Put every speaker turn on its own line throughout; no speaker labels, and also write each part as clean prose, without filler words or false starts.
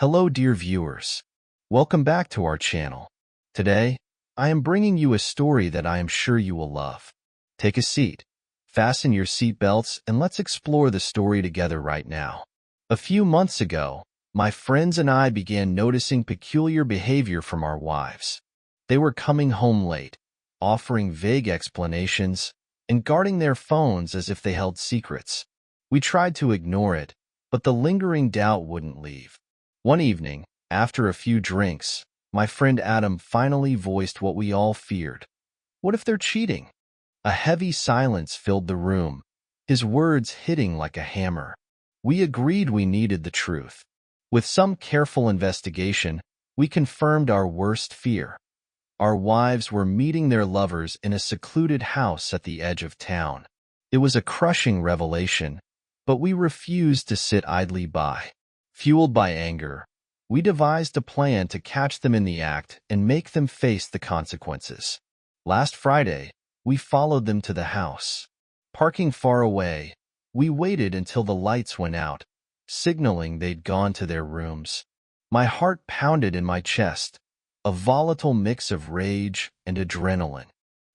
Hello, dear viewers. Welcome back to our channel. Today, I am bringing you a story that I am sure you will love. Take a seat, fasten your seatbelts, and let's explore the story together right now. A few months ago, my friends and I began noticing peculiar behavior from our wives. They were coming home late, offering vague explanations, and guarding their phones as if they held secrets. We tried to ignore it, but the lingering doubt wouldn't leave. One evening, after a few drinks, my friend Adam finally voiced what we all feared. What if they're cheating? A heavy silence filled the room, his words hitting like a hammer. We agreed we needed the truth. With some careful investigation, we confirmed our worst fear. Our wives were meeting their lovers in a secluded house at the edge of town. It was a crushing revelation, but we refused to sit idly by. Fueled by anger, we devised a plan to catch them in the act and make them face the consequences. Last Friday, we followed them to the house. Parking far away, we waited until the lights went out, signaling they'd gone to their rooms. My heart pounded in my chest, a volatile mix of rage and adrenaline.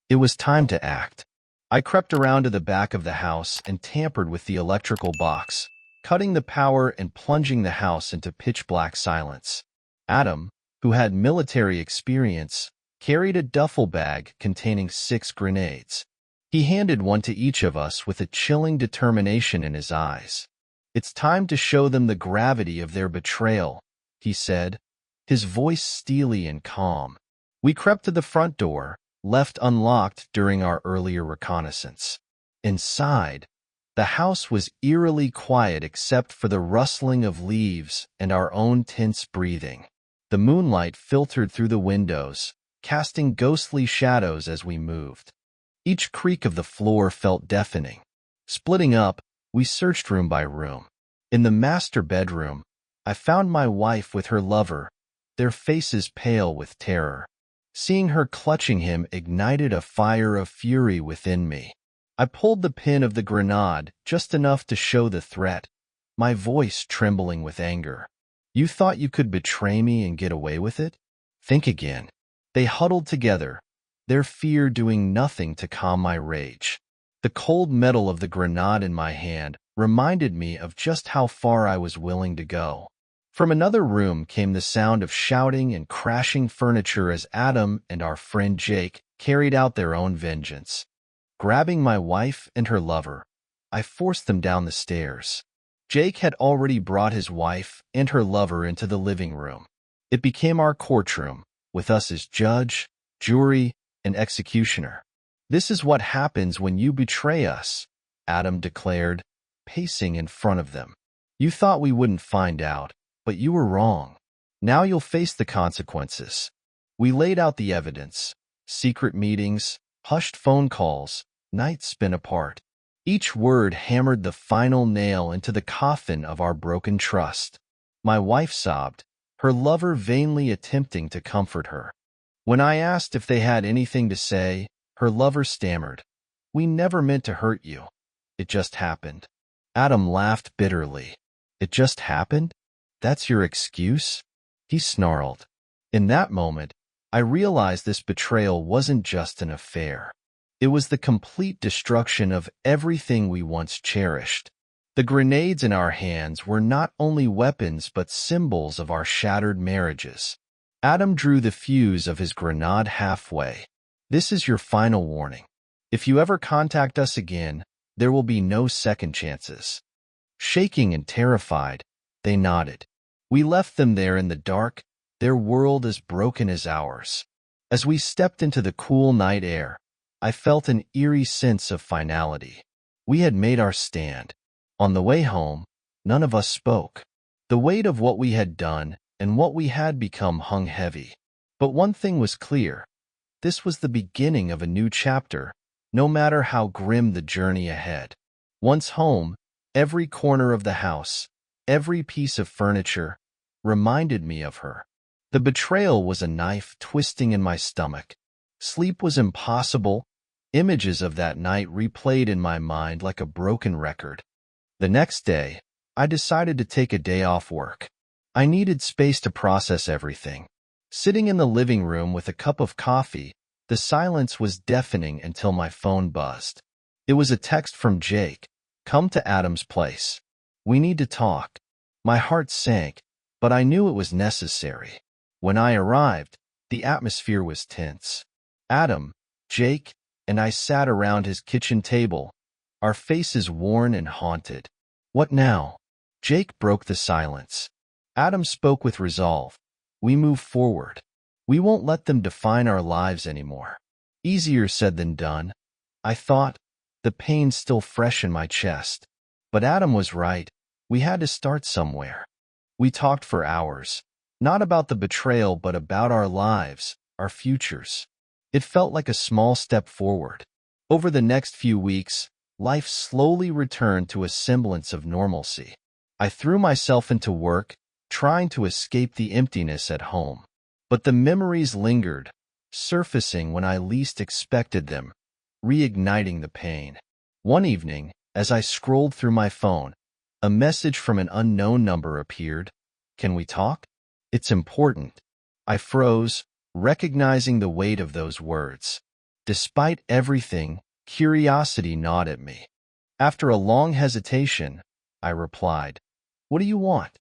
It was time to act. I crept around to the back of the house and tampered with the electrical box, cutting the power and plunging the house into pitch-black silence. Adam, who had military experience, carried a duffel bag containing 6 grenades. He handed one to each of us with a chilling determination in his eyes. "It's time to show them the gravity of their betrayal," he said, his voice steely and calm. We crept to the front door, left unlocked during our earlier reconnaissance. Inside, the house was eerily quiet except for the rustling of leaves and our own tense breathing. The moonlight filtered through the windows, casting ghostly shadows as we moved. Each creak of the floor felt deafening. Splitting up, we searched room by room. In the master bedroom, I found my wife with her lover, their faces pale with terror. Seeing her clutching him ignited a fire of fury within me. I pulled the pin of the grenade just enough to show the threat, my voice trembling with anger. "You thought you could betray me and get away with it? Think again." They huddled together, their fear doing nothing to calm my rage. The cold metal of the grenade in my hand reminded me of just how far I was willing to go. From another room came the sound of shouting and crashing furniture as Adam and our friend Jake carried out their own vengeance. Grabbing my wife and her lover, I forced them down the stairs. Jake had already brought his wife and her lover into the living room. It became our courtroom, with us as judge, jury, and executioner. "This is what happens when you betray us," Adam declared, pacing in front of them. "You thought we wouldn't find out, but you were wrong. Now you'll face the consequences." We laid out the evidence: secret meetings, hushed phone calls, nights spent apart. Each word hammered the final nail into the coffin of our broken trust. My wife sobbed, her lover vainly attempting to comfort her. When I asked if they had anything to say, her lover stammered, "We never meant to hurt you. It just happened." Adam laughed bitterly. "It just happened? That's your excuse?" He snarled. In that moment, I realized this betrayal wasn't just an affair. It was the complete destruction of everything we once cherished. The grenades in our hands were not only weapons but symbols of our shattered marriages. Adam drew the fuse of his grenade halfway. "This is your final warning. If you ever contact us again, there will be no second chances." Shaking and terrified, they nodded. We left them there in the dark, their world as broken as ours. As we stepped into the cool night air, I felt an eerie sense of finality. We had made our stand. On the way home, none of us spoke. The weight of what we had done and what we had become hung heavy. But one thing was clear: this was the beginning of a new chapter, no matter how grim the journey ahead. Once home, every corner of the house, every piece of furniture, reminded me of her. The betrayal was a knife twisting in my stomach. Sleep was impossible. Images of that night replayed in my mind like a broken record. The next day, I decided to take a day off work. I needed space to process everything. Sitting in the living room with a cup of coffee, the silence was deafening until my phone buzzed. It was a text from Jake. Come to Adam's place. We need to talk. My heart sank, but I knew it was necessary. When I arrived, the atmosphere was tense. Adam, Jake, and I sat around his kitchen table, our faces worn and haunted. What now? Jake broke the silence. Adam spoke with resolve. We move forward. We won't let them define our lives anymore. Easier said than done, I thought, the pain still fresh in my chest. But Adam was right. We had to start somewhere. We talked for hours, not about the betrayal but about our lives, our futures. It felt like a small step forward. Over the next few weeks, life slowly returned to a semblance of normalcy. I threw myself into work, trying to escape the emptiness at home. But the memories lingered, surfacing when I least expected them, reigniting the pain. One evening, as I scrolled through my phone, a message from an unknown number appeared. Can we talk? It's important. I froze, recognizing the weight of those words. Despite everything, curiosity gnawed at me. After a long hesitation, I replied, What do you want?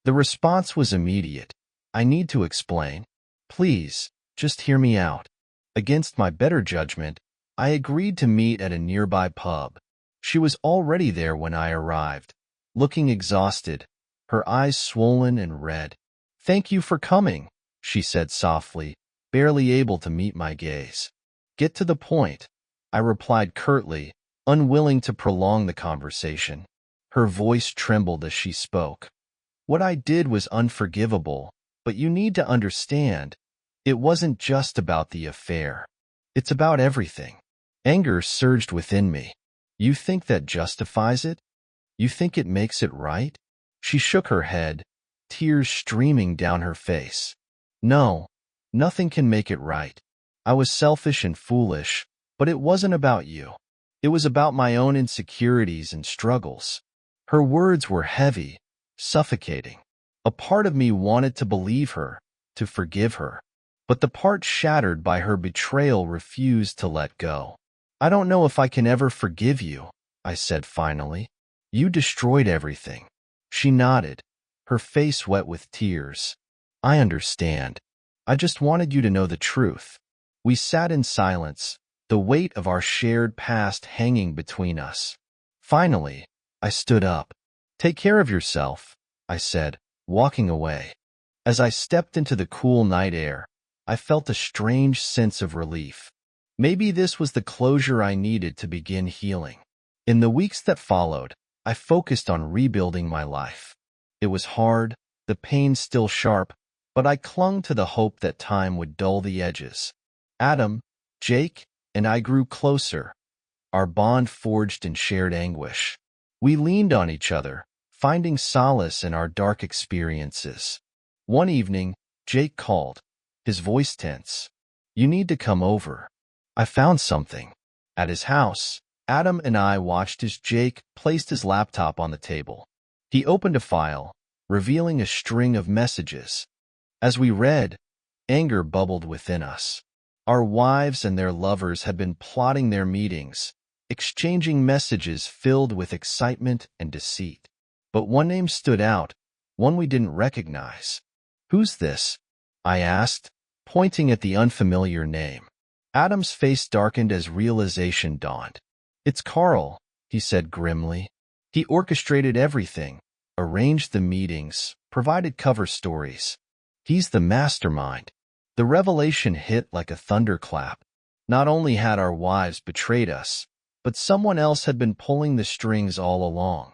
The response was immediate. I need to explain. Please, just hear me out. Against my better judgment, I agreed to meet at a nearby pub. She was already there when I arrived, looking exhausted, her eyes swollen and red. Thank you for coming, she said softly, barely able to meet my gaze. Get to the point, I replied curtly, unwilling to prolong the conversation. Her voice trembled as she spoke. What I did was unforgivable, but you need to understand, it wasn't just about the affair. It's about everything. Anger surged within me. You think that justifies it? You think it makes it right? She shook her head, tears streaming down her face. No, nothing can make it right. I was selfish and foolish, but it wasn't about you. It was about my own insecurities and struggles. Her words were heavy, suffocating. A part of me wanted to believe her, to forgive her. But the part shattered by her betrayal refused to let go. I don't know if I can ever forgive you, I said finally. You destroyed everything. She nodded, her face wet with tears. I understand. I just wanted you to know the truth. We sat in silence, the weight of our shared past hanging between us. Finally, I stood up. Take care of yourself, I said, walking away. As I stepped into the cool night air, I felt a strange sense of relief. Maybe this was the closure I needed to begin healing. In the weeks that followed, I focused on rebuilding my life. It was hard, the pain still sharp, but I clung to the hope that time would dull the edges. Adam, Jake, and I grew closer, our bond forged in shared anguish. We leaned on each other, finding solace in our dark experiences. One evening, Jake called, his voice tense. You need to come over. I found something. At his house, Adam and I watched as Jake placed his laptop on the table. He opened a file, revealing a string of messages. As we read, anger bubbled within us. Our wives and their lovers had been plotting their meetings, exchanging messages filled with excitement and deceit. But one name stood out, one we didn't recognize. Who's this? I asked, pointing at the unfamiliar name. Adam's face darkened as realization dawned. It's Carl, he said grimly. He orchestrated everything, arranged the meetings, provided cover stories. He's the mastermind. The revelation hit like a thunderclap. Not only had our wives betrayed us, but someone else had been pulling the strings all along.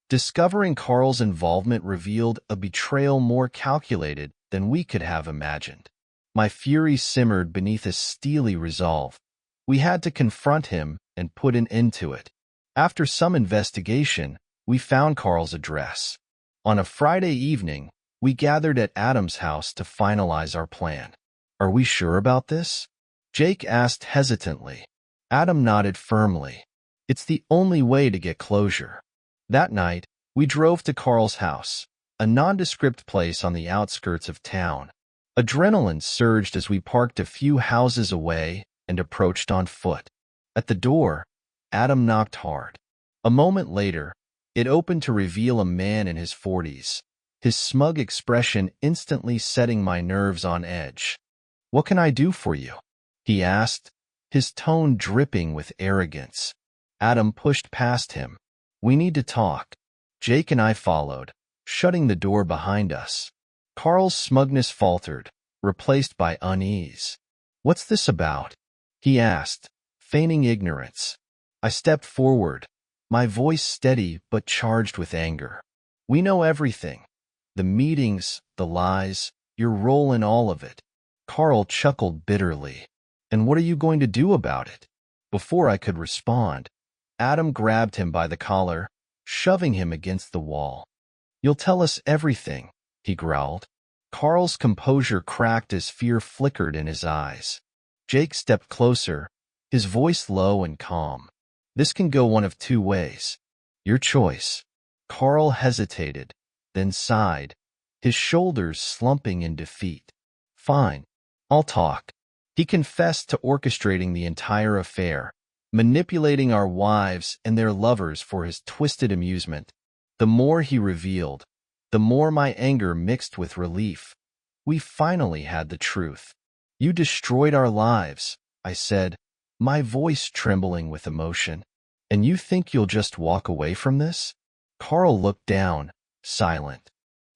Discovering Carl's involvement revealed a betrayal more calculated than we could have imagined. My fury simmered beneath a steely resolve. We had to confront him and put an end to it. After some investigation, we found Carl's address. On a Friday evening, we gathered at Adam's house to finalize our plan. Are we sure about this? Jake asked hesitantly. Adam nodded firmly. It's the only way to get closure. That night, we drove to Carl's house. a nondescript place on the outskirts of town. Adrenaline surged as we parked a few houses away and approached on foot. At the door, Adam knocked hard. A moment later, it opened to reveal a man in his 40s, his smug expression instantly setting my nerves on edge. "What can I do for you?" he asked, his tone dripping with arrogance. Adam pushed past him. "We need to talk." Jake and I followed, shutting the door behind us. Carl's smugness faltered, replaced by unease. "What's this about?" he asked, feigning ignorance. I stepped forward, my voice steady but charged with anger. "We know everything. The meetings, the lies, your role in all of it." Carl chuckled bitterly. "And what are you going to do about it?" Before I could respond, Adam grabbed him by the collar, shoving him against the wall. "You'll tell us everything," he growled. Carl's composure cracked as fear flickered in his eyes. Jake stepped closer, his voice low and calm. "This can go one of two ways. Your choice." Carl hesitated, then sighed, his shoulders slumping in defeat. "Fine, I'll talk." He confessed to orchestrating the entire affair, manipulating our wives and their lovers for his twisted amusement. The more he revealed, the more my anger mixed with relief. We finally had the truth. "You destroyed our lives," I said, my voice trembling with emotion. "And you think you'll just walk away from this?" Carl looked down, silent.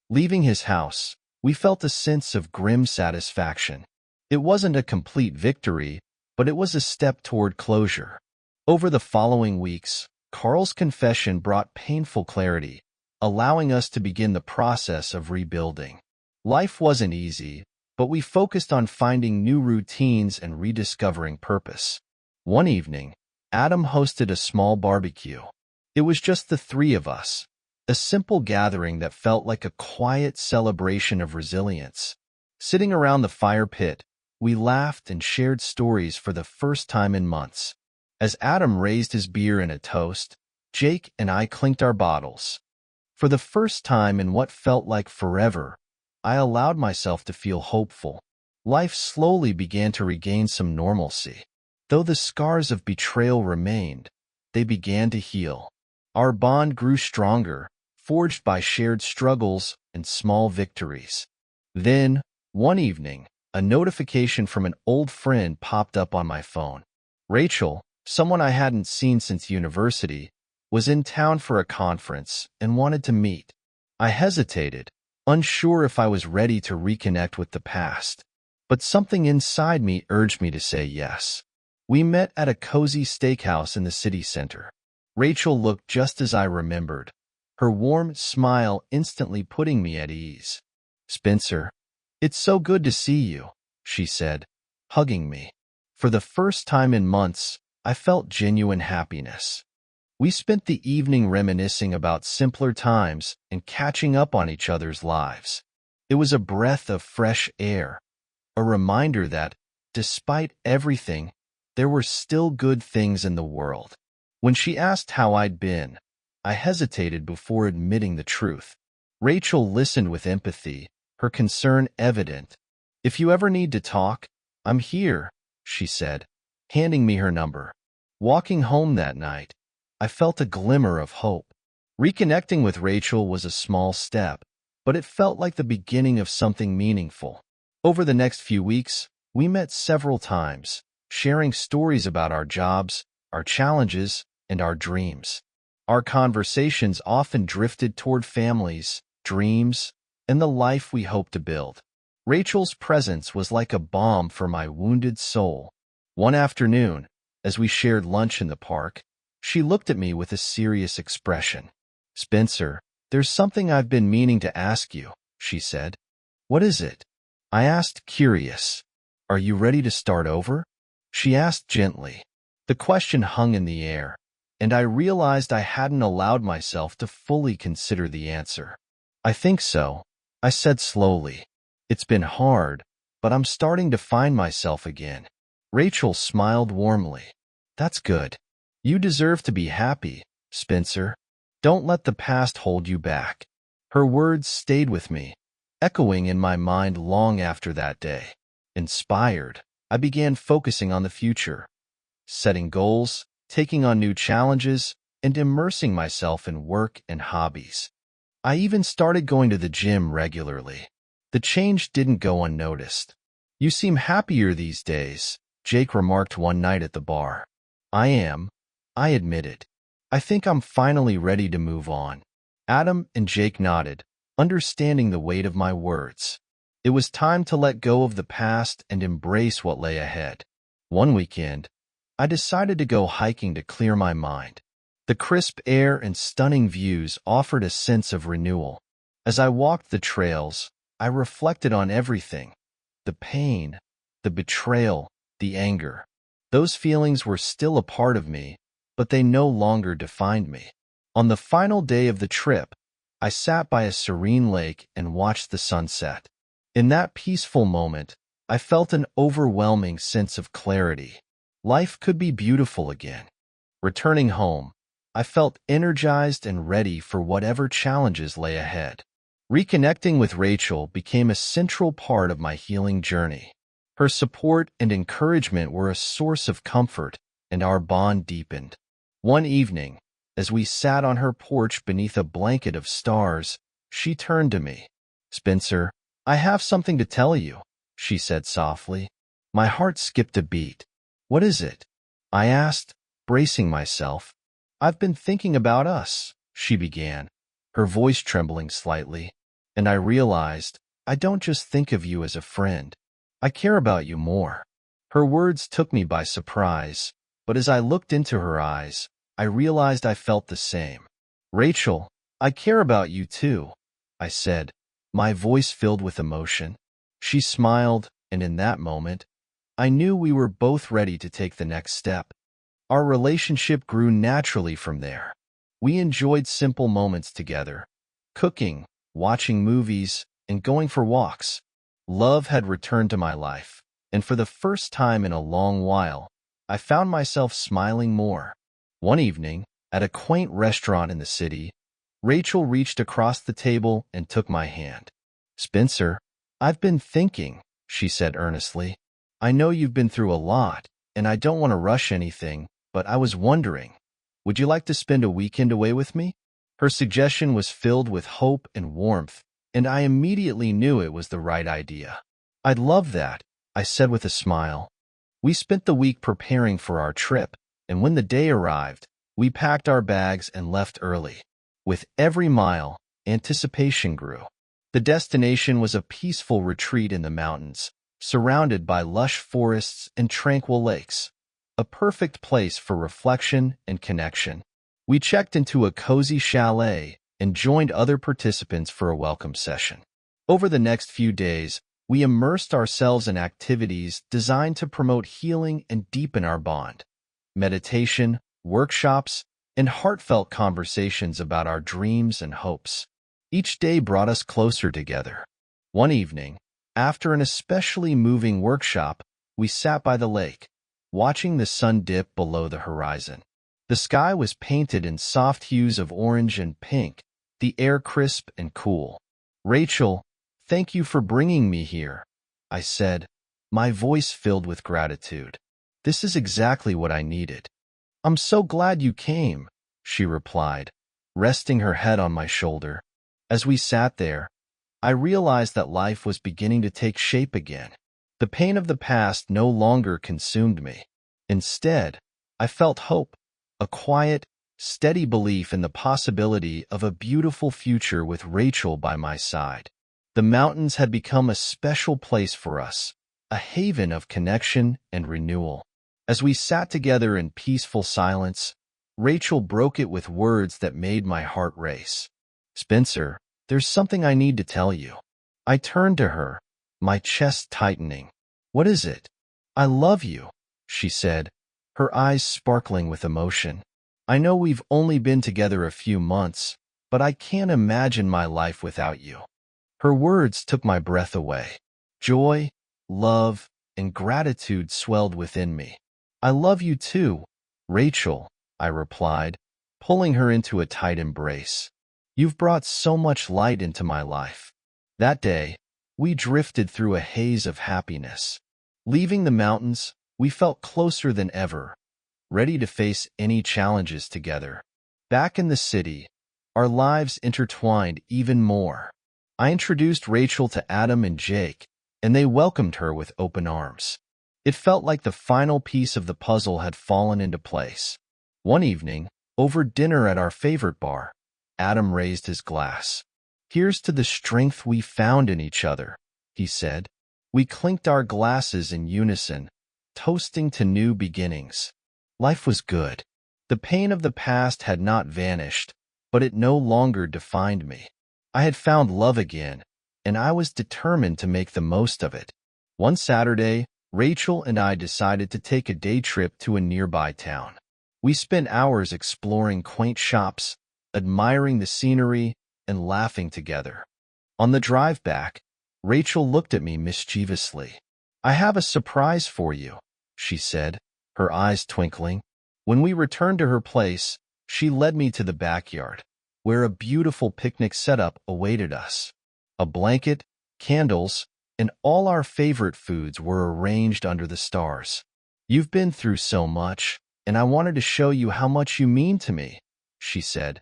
Leaving his house, we felt a sense of grim satisfaction. It wasn't a complete victory, but it was a step toward closure. Over the following weeks, Carl's confession brought painful clarity, allowing us to begin the process of rebuilding. Life wasn't easy, but we focused on finding new routines and rediscovering purpose. One evening, Adam hosted a small barbecue. It was just the three of us, a simple gathering that felt like a quiet celebration of resilience. Sitting around the fire pit, we laughed and shared stories for the first time in months. As Adam raised his beer in a toast, Jake and I clinked our bottles. For the first time in what felt like forever, I allowed myself to feel hopeful. Life slowly began to regain some normalcy. Though the scars of betrayal remained, they began to heal. Our bond grew stronger, forged by shared struggles and small victories. Then, one evening, a notification from an old friend popped up on my phone. Rachel, someone I hadn't seen since university, was in town for a conference and wanted to meet. I hesitated, unsure if I was ready to reconnect with the past, but something inside me urged me to say yes. We met at a cozy steakhouse in the city center. Rachel looked just as I remembered, her warm smile instantly putting me at ease. "Spencer, it's so good to see you," she said, hugging me. For the first time in months, I felt genuine happiness. We spent the evening reminiscing about simpler times and catching up on each other's lives. It was a breath of fresh air, a reminder that, despite everything, there were still good things in the world. When she asked how I'd been, I hesitated before admitting the truth. Rachel listened with empathy, her concern evident. "If you ever need to talk, I'm here," she said, handing me her number. Walking home that night, I felt a glimmer of hope. Reconnecting with Rachel was a small step, but it felt like the beginning of something meaningful. Over the next few weeks, we met several times, sharing stories about our jobs, our challenges, and our dreams. Our conversations often drifted toward families, dreams, and the life we hope to build. Rachel's presence was like a balm for my wounded soul. One afternoon, as we shared lunch in the park, she looked at me with a serious expression. "Spencer, there's something I've been meaning to ask you," she said. "What is it?" I asked, curious. "Are you ready to start over?" She asked gently. The question hung in the air, and I realized I hadn't allowed myself to fully consider the answer. "I think so," I said slowly. "It's been hard, but I'm starting to find myself again." Rachel smiled warmly. "That's good. You deserve to be happy, Spencer. Don't let the past hold you back." Her words stayed with me, echoing in my mind long after that day. Inspired, I began focusing on the future, setting goals, taking on new challenges, and immersing myself in work and hobbies. I even started going to the gym regularly. The change didn't go unnoticed. "You seem happier these days," Jake remarked one night at the bar. "I am," I admitted. "I think I'm finally ready to move on." Adam and Jake nodded, understanding the weight of my words. It was time to let go of the past and embrace what lay ahead. One weekend, I decided to go hiking to clear my mind. The crisp air and stunning views offered a sense of renewal. As I walked the trails, I reflected on everything: the pain, the betrayal, the anger. Those feelings were still a part of me, but they no longer defined me. On the final day of the trip, I sat by a serene lake and watched the sunset. In that peaceful moment, I felt an overwhelming sense of clarity. Life could be beautiful again. Returning home, I felt energized and ready for whatever challenges lay ahead. Reconnecting with Rachel became a central part of my healing journey. Her support and encouragement were a source of comfort, and our bond deepened. One evening, as we sat on her porch beneath a blanket of stars, she turned to me. "Spencer, I have something to tell you," she said softly. My heart skipped a beat. "What is it?" I asked, bracing myself. "I've been thinking about us," she began, her voice trembling slightly, "and I realized I don't just think of you as a friend. I care about you more." Her words took me by surprise, but as I looked into her eyes, I realized I felt the same. "Rachel, I care about you too," I said, my voice filled with emotion. She smiled, and in that moment, I knew we were both ready to take the next step. Our relationship grew naturally from there. We enjoyed simple moments together: cooking, watching movies, and going for walks. Love had returned to my life, and for the first time in a long while, I found myself smiling more. One evening, at a quaint restaurant in the city, Rachel reached across the table and took my hand. "Spencer, I've been thinking," she said earnestly. "I know you've been through a lot, and I don't want to rush anything, but I was wondering, would you like to spend a weekend away with me?" Her suggestion was filled with hope and warmth, and I immediately knew it was the right idea. "I'd love that," I said with a smile. We spent the week preparing for our trip, and when the day arrived, we packed our bags and left early. With every mile, anticipation grew. The destination was a peaceful retreat in the mountains, surrounded by lush forests and tranquil lakes. A perfect place for reflection and connection. We checked into a cozy chalet and joined other participants for a welcome session. Over the next few days, we immersed ourselves in activities designed to promote healing and deepen our bond. Meditation, workshops, and heartfelt conversations about our dreams and hopes. Each day brought us closer together. One evening, after an especially moving workshop, we sat by the lake, watching the sun dip below the horizon. The sky was painted in soft hues of orange and pink, the air crisp and cool. "Rachel, thank you for bringing me here," I said, my voice filled with gratitude. "This is exactly what I needed." "I'm so glad you came," she replied, resting her head on my shoulder. As we sat there, I realized that life was beginning to take shape again. The pain of the past no longer consumed me. Instead, I felt hope, a quiet, steady belief in the possibility of a beautiful future with Rachel by my side. The mountains had become a special place for us, a haven of connection and renewal. As we sat together in peaceful silence, Rachel broke it with words that made my heart race. "Spencer, there's something I need to tell you." I turned to her, my chest tightening. "What is it?" "I love you," she said, her eyes sparkling with emotion. "I know we've only been together a few months, but I can't imagine my life without you." Her words took my breath away. Joy, love, and gratitude swelled within me. "I love you too, Rachel," I replied, pulling her into a tight embrace. You've brought so much light into my life. That day, we drifted through a haze of happiness. Leaving the mountains, we felt closer than ever, ready to face any challenges together. Back in the city, our lives intertwined even more. I introduced Rachel to Adam and Jake, and they welcomed her with open arms. It felt like the final piece of the puzzle had fallen into place. One evening, over dinner at our favorite bar, Adam raised his glass. "Here's to the strength we found in each other," he said. We clinked our glasses in unison, toasting to new beginnings. Life was good. The pain of the past had not vanished, but it no longer defined me. I had found love again, and I was determined to make the most of it. One Saturday, Rachel and I decided to take a day trip to a nearby town. We spent hours exploring quaint shops, admiring the scenery, and laughing together. On the drive back, Rachel looked at me mischievously. "I have a surprise for you," she said, her eyes twinkling. When we returned to her place, she led me to the backyard, where a beautiful picnic setup awaited us. A blanket, candles, and all our favorite foods were arranged under the stars. "You've been through so much, and I wanted to show you how much you mean to me," she said,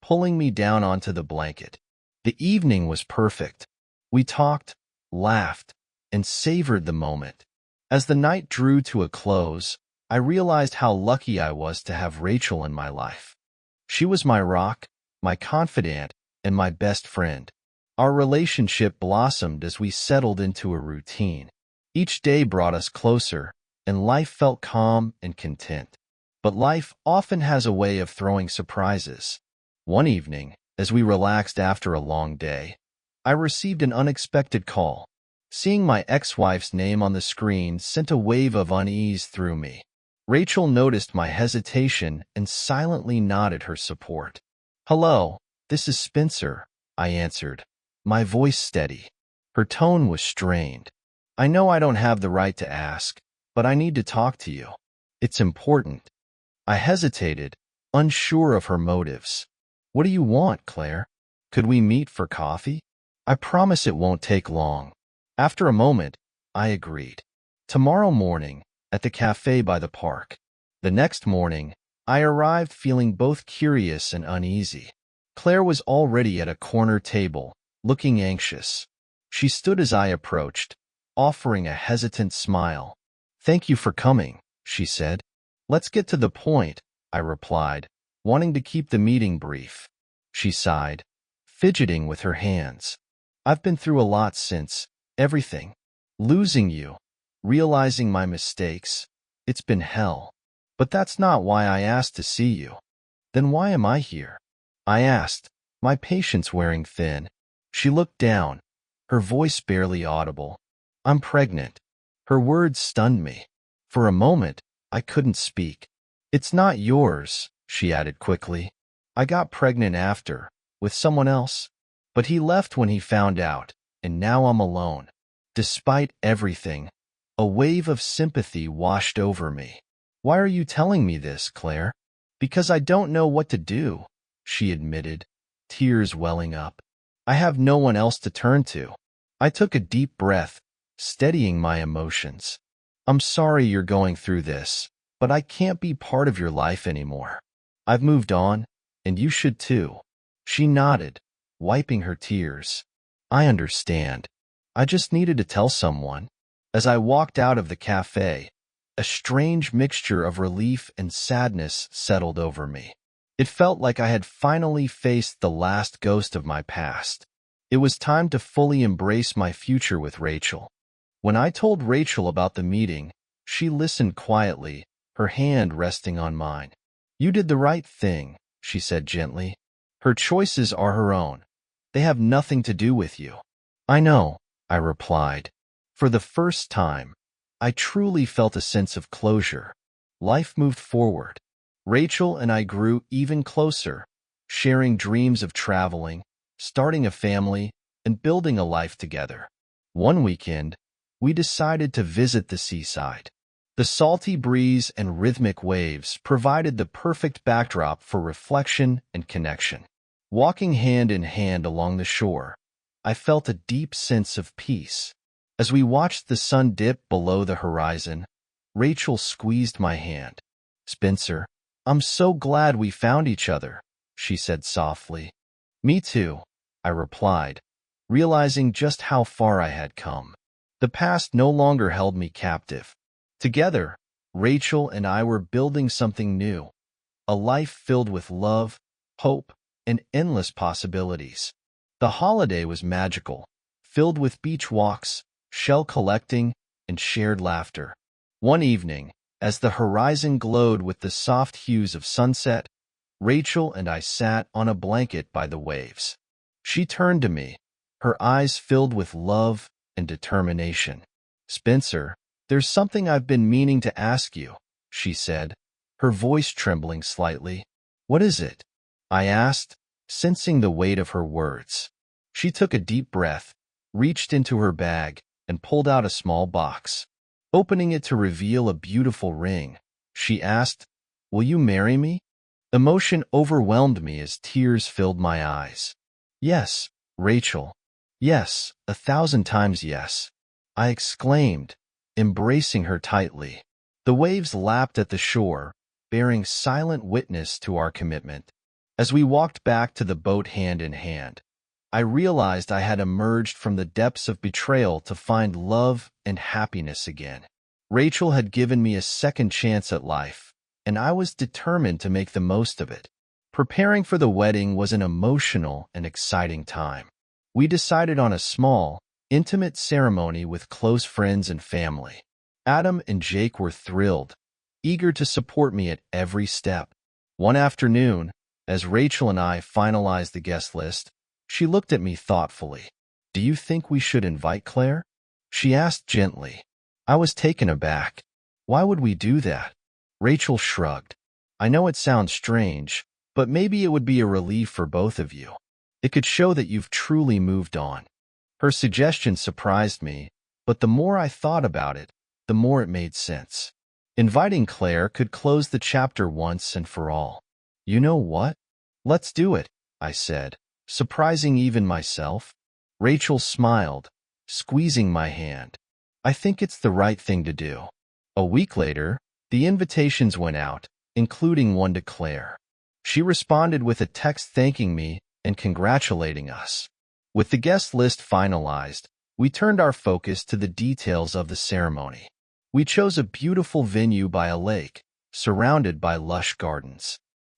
pulling me down onto the blanket. The evening was perfect. We talked, laughed, and savored the moment. As the night drew to a close, I realized how lucky I was to have Rachel in my life. She was my rock, my confidant, and my best friend. Our relationship blossomed as we settled into a routine. Each day brought us closer, and life felt calm and content. But life often has a way of throwing surprises. One evening, as we relaxed after a long day, I received an unexpected call. Seeing my ex-wife's name on the screen sent a wave of unease through me. Rachel noticed my hesitation and silently nodded her support. "Hello, this is Spencer," I answered, my voice steady. Her tone was strained. "I know I don't have the right to ask, but I need to talk to you. It's important." I hesitated, unsure of her motives. "What do you want, Claire? Could we meet for coffee? I promise it won't take long." After a moment, I agreed. "Tomorrow morning, at the cafe by the park." The next morning, I arrived feeling both curious and uneasy. Claire was already at a corner table, looking anxious. She stood as I approached, offering a hesitant smile. "Thank you for coming," she said. "Let's get to the point," I replied, wanting to keep the meeting brief. She sighed, fidgeting with her hands. "I've been through a lot since, everything. Losing you, realizing my mistakes. It's been hell. But that's not why I asked to see you." "Then why am I here?" I asked, my patience wearing thin. She looked down, her voice barely audible. "I'm pregnant." Her words stunned me. For a moment, I couldn't speak. "It's not yours," she added quickly. "I got pregnant after, with someone else. But he left when he found out, and now I'm alone." Despite everything, a wave of sympathy washed over me. "Why are you telling me this, Claire?" "Because I don't know what to do," she admitted, tears welling up. "I have no one else to turn to." I took a deep breath, steadying my emotions. "I'm sorry you're going through this, but I can't be part of your life anymore. I've moved on, and you should too." She nodded, wiping her tears. "I understand. I just needed to tell someone." As I walked out of the cafe, a strange mixture of relief and sadness settled over me. It felt like I had finally faced the last ghost of my past. It was time to fully embrace my future with Rachel. When I told Rachel about the meeting, she listened quietly, her hand resting on mine. "You did the right thing," she said gently. "Her choices are her own. They have nothing to do with you." "I know," I replied. For the first time, I truly felt a sense of closure. Life moved forward. Rachel and I grew even closer, sharing dreams of traveling, starting a family, and building a life together. One weekend, we decided to visit the seaside. The salty breeze and rhythmic waves provided the perfect backdrop for reflection and connection. Walking hand in hand along the shore, I felt a deep sense of peace. As we watched the sun dip below the horizon, Rachel squeezed my hand. "Spencer, I'm so glad we found each other," she said softly. "Me too," I replied, realizing just how far I had come. The past no longer held me captive. Together, Rachel and I were building something new, a life filled with love, hope, and endless possibilities. The holiday was magical, filled with beach walks, shell collecting, and shared laughter. One evening, as the horizon glowed with the soft hues of sunset, Rachel and I sat on a blanket by the waves. She turned to me, her eyes filled with love and determination. "Spencer, there's something I've been meaning to ask you," she said, her voice trembling slightly. "What is it?" I asked, sensing the weight of her words. She took a deep breath, reached into her bag, and pulled out a small box. Opening it to reveal a beautiful ring, she asked, "Will you marry me?" Emotion overwhelmed me as tears filled my eyes. "Yes, Rachel. Yes, 1,000 times yes," I exclaimed, embracing her tightly. The waves lapped at the shore, bearing silent witness to our commitment. As we walked back to the boat hand in hand, I realized I had emerged from the depths of betrayal to find love and happiness again. Rachel had given me a second chance at life, and I was determined to make the most of it. Preparing for the wedding was an emotional and exciting time. We decided on a small, intimate ceremony with close friends and family. Adam and Jake were thrilled, eager to support me at every step. One afternoon, as Rachel and I finalized the guest list, she looked at me thoughtfully. "Do you think we should invite Claire?" she asked gently. I was taken aback. "Why would we do that?" Rachel shrugged. "I know it sounds strange, but maybe it would be a relief for both of you. It could show that you've truly moved on." Her suggestion surprised me, but the more I thought about it, the more it made sense. Inviting Claire could close the chapter once and for all. "You know what? Let's do it," I said, surprising even myself. Rachel smiled, squeezing my hand. "I think it's the right thing to do." A week later, the invitations went out, including one to Claire. She responded with a text thanking me and congratulating us. With the guest list finalized, we turned our focus to the details of the ceremony. We chose a beautiful venue by a lake, surrounded by lush gardens.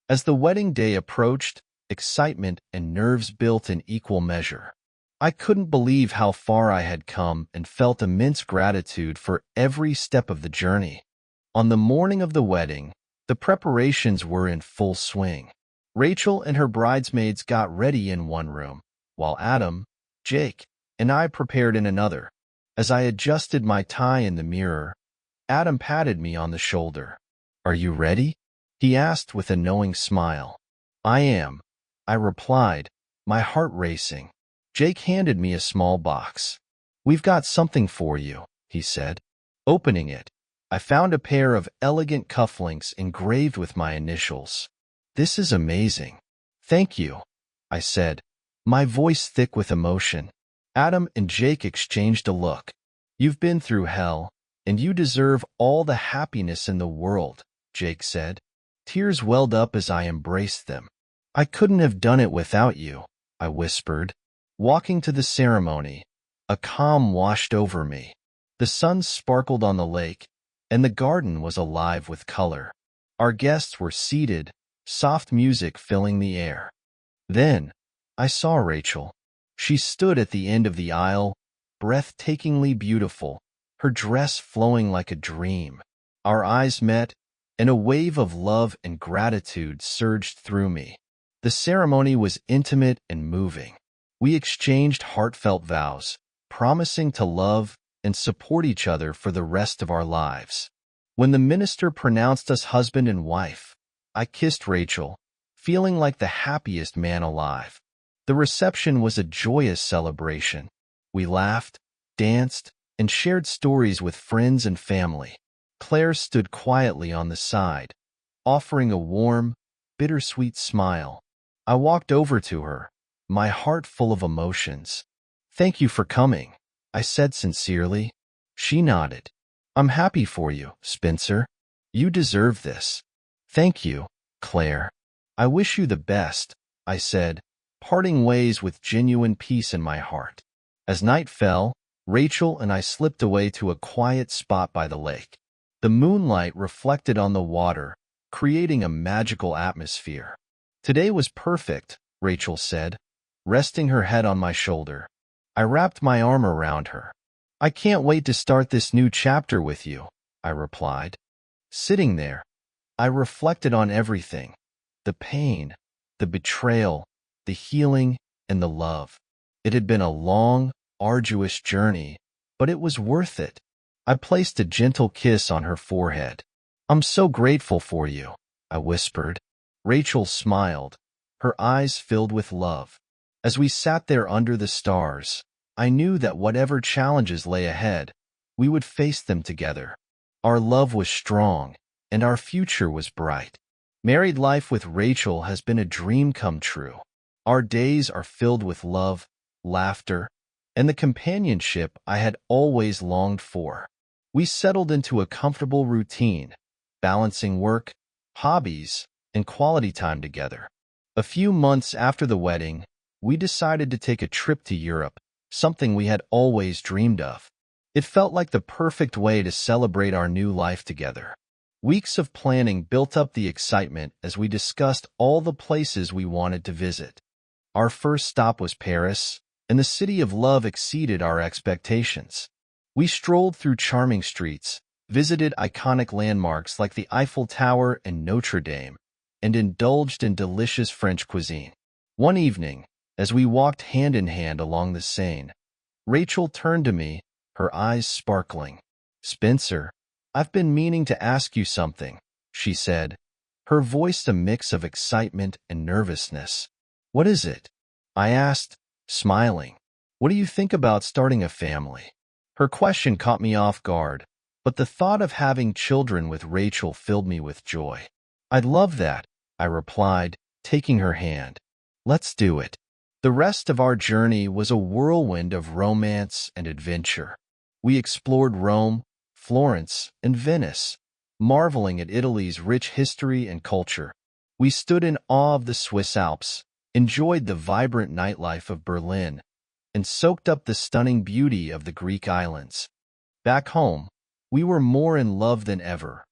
As the wedding day approached, excitement and nerves built in equal measure. I couldn't believe how far I had come and felt immense gratitude for every step of the journey. On the morning of the wedding, the preparations were in full swing. Rachel and her bridesmaids got ready in one room, while Adam, Jake, and I prepared in another. As I adjusted my tie in the mirror, Adam patted me on the shoulder. "Are you ready?" he asked with a knowing smile. "I am," I replied, my heart racing. Jake handed me a small box. "We've got something for you," he said. Opening it, I found a pair of elegant cufflinks engraved with my initials. "This is amazing." "Thank you," I said, my voice thick with emotion. Adam and Jake exchanged a look. "You've been through hell, and you deserve all the happiness in the world," Jake said. Tears welled up as I embraced them. "I couldn't have done it without you," I whispered. Walking to the ceremony, a calm washed over me. The sun sparkled on the lake, and the garden was alive with color. Our guests were seated, soft music filling the air. Then, I saw Rachel. She stood at the end of the aisle, breathtakingly beautiful, her dress flowing like a dream. Our eyes met, and a wave of love and gratitude surged through me. The ceremony was intimate and moving. We exchanged heartfelt vows, promising to love and support each other for the rest of our lives. When the minister pronounced us husband and wife, I kissed Rachel, feeling like the happiest man alive. The reception was a joyous celebration. We laughed, danced, and shared stories with friends and family. Claire stood quietly on the side, offering a warm, bittersweet smile. I walked over to her, my heart full of emotions. "Thank you for coming," I said sincerely. She nodded. "I'm happy for you, Spencer. You deserve this." "Thank you, Claire. I wish you the best," I said, parting ways with genuine peace in my heart. As night fell, Rachel and I slipped away to a quiet spot by the lake. The moonlight reflected on the water, creating a magical atmosphere. "Today was perfect," Rachel said, resting her head on my shoulder. I wrapped my arm around her. "I can't wait to start this new chapter with you," I replied. Sitting there, I reflected on everything: the pain, the betrayal, the healing, and the love. It had been a long, arduous journey, but it was worth it. I placed a gentle kiss on her forehead. "I'm so grateful for you," I whispered. Rachel smiled, her eyes filled with love. As we sat there under the stars, I knew that whatever challenges lay ahead, we would face them together. Our love was strong, and our future was bright. Married life with Rachel has been a dream come true. Our days are filled with love, laughter, and the companionship I had always longed for. We settled into a comfortable routine, balancing work, hobbies, and quality time together. A few months after the wedding, we decided to take a trip to Europe, something we had always dreamed of. It felt like the perfect way to celebrate our new life together. Weeks of planning built up the excitement as we discussed all the places we wanted to visit. Our first stop was Paris, and the city of love exceeded our expectations. We strolled through charming streets, visited iconic landmarks like the Eiffel Tower and Notre Dame, and indulged in delicious French cuisine. One evening, as we walked hand in hand along the Seine, Rachel turned to me, her eyes sparkling. "Spencer, I've been meaning to ask you something," she said, her voice a mix of excitement and nervousness. "What is it?" I asked, smiling. "What do you think about starting a family?" Her question caught me off guard, but the thought of having children with Rachel filled me with joy. "I'd love that," I replied, taking her hand. "Let's do it." The rest of our journey was a whirlwind of romance and adventure. We explored Rome, Florence, and Venice, marveling at Italy's rich history and culture. We stood in awe of the Swiss Alps, enjoyed the vibrant nightlife of Berlin, and soaked up the stunning beauty of the Greek islands. Back home, we were more in love than ever,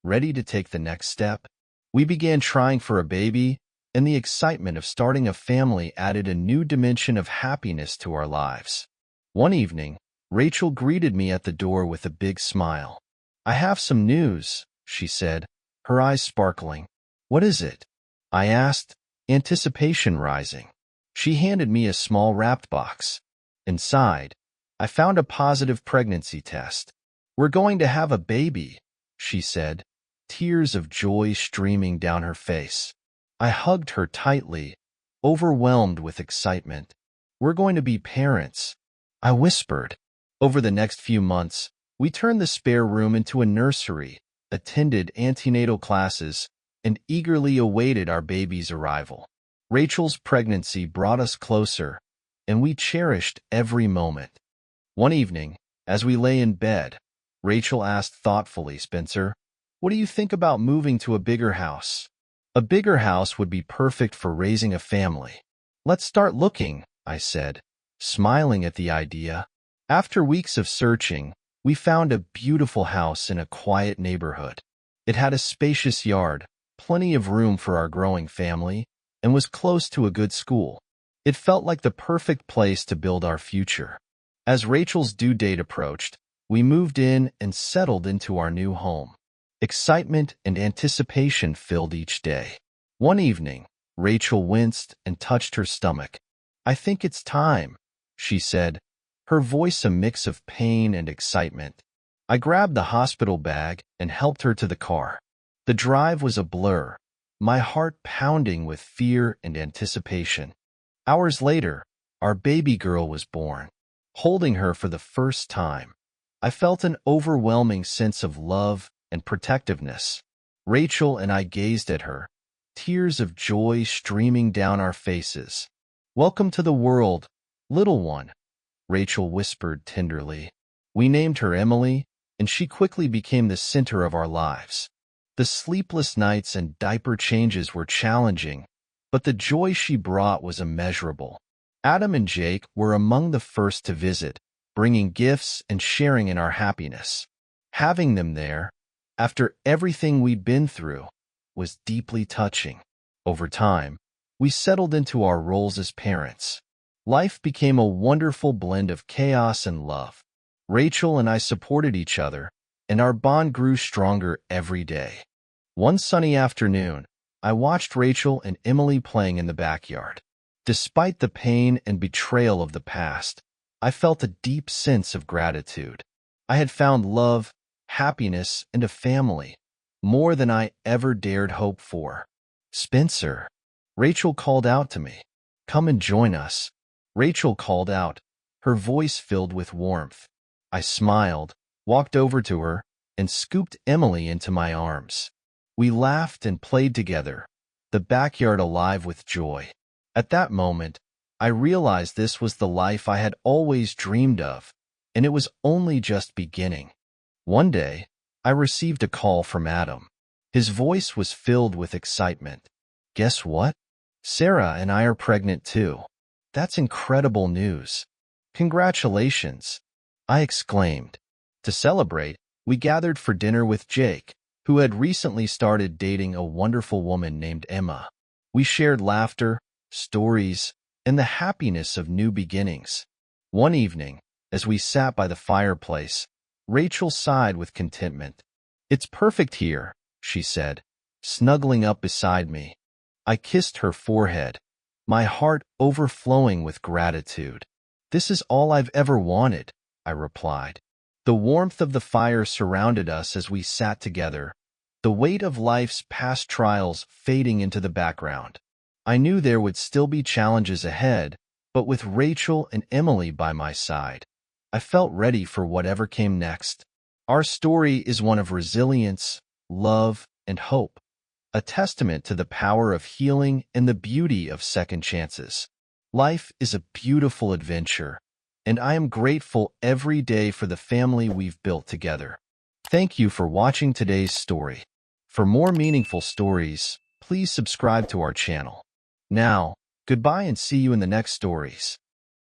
ready to take the next step. We began trying for a baby, and the excitement of starting a family added a new dimension of happiness to our lives. One evening, Rachel greeted me at the door with a big smile. "I have some news," she said, her eyes sparkling. "What is it?" I asked, anticipation rising. She handed me a small wrapped box. Inside, I found a positive pregnancy test. "We're going to have a baby," she said, tears of joy streaming down her face. I hugged her tightly, overwhelmed with excitement. "We're going to be parents," I whispered. Over the next few months, we turned the spare room into a nursery, attended antenatal classes, and eagerly awaited our baby's arrival. Rachel's pregnancy brought us closer, and we cherished every moment. One evening, as we lay in bed, Rachel asked thoughtfully, "Spencer, what do you think about moving to a bigger house?" "A bigger house would be perfect for raising a family." "Let's start looking," I said, smiling at the idea. After weeks of searching, we found a beautiful house in a quiet neighborhood. It had a spacious yard, plenty of room for our growing family, and was close to a good school. It felt like the perfect place to build our future. As Rachel's due date approached, we moved in and settled into our new home. Excitement and anticipation filled each day. One evening, Rachel winced and touched her stomach. "I think it's time," she said, her voice a mix of pain and excitement. I grabbed the hospital bag and helped her to the car. The drive was a blur, my heart pounding with fear and anticipation. Hours later, our baby girl was born. Holding her for the first time, I felt an overwhelming sense of love and protectiveness. Rachel and I gazed at her, tears of joy streaming down our faces. "Welcome to the world, little one," Rachel whispered tenderly. We named her Emily, and she quickly became the center of our lives. The sleepless nights and diaper changes were challenging, but the joy she brought was immeasurable. Adam and Jake were among the first to visit, bringing gifts and sharing in our happiness. Having them there, after everything we'd been through, was deeply touching. Over time, we settled into our roles as parents. Life became a wonderful blend of chaos and love. Rachel and I supported each other, and our bond grew stronger every day. One sunny afternoon, I watched Rachel and Emily playing in the backyard. Despite the pain and betrayal of the past, I felt a deep sense of gratitude. I had found love, happiness, and a family, more than I ever dared hope for. "Spencer," Rachel called out to me. "Come and join us." Rachel called out, her voice filled with warmth. I smiled, walked over to her, and scooped Emily into my arms. We laughed and played together, the backyard alive with joy. At that moment, I realized this was the life I had always dreamed of, and it was only just beginning. One day, I received a call from Adam. His voice was filled with excitement. "Guess what? Sarah and I are pregnant too." "That's incredible news." "Congratulations," I exclaimed. To celebrate, we gathered for dinner with Jake, who had recently started dating a wonderful woman named Emma. We shared laughter, stories, and the happiness of new beginnings. One evening, as we sat by the fireplace, Rachel sighed with contentment. "It's perfect here," she said, snuggling up beside me. I kissed her forehead, my heart overflowing with gratitude. "This is all I've ever wanted," I replied. The warmth of the fire surrounded us as we sat together, the weight of life's past trials fading into the background. I knew there would still be challenges ahead, but with Rachel and Emily by my side, I felt ready for whatever came next. Our story is one of resilience, love, and hope, a testament to the power of healing and the beauty of second chances. Life is a beautiful adventure, and I am grateful every day for the family we've built together. Thank you for watching today's story. For more meaningful stories, please subscribe to our channel. Now, goodbye and see you in the next stories.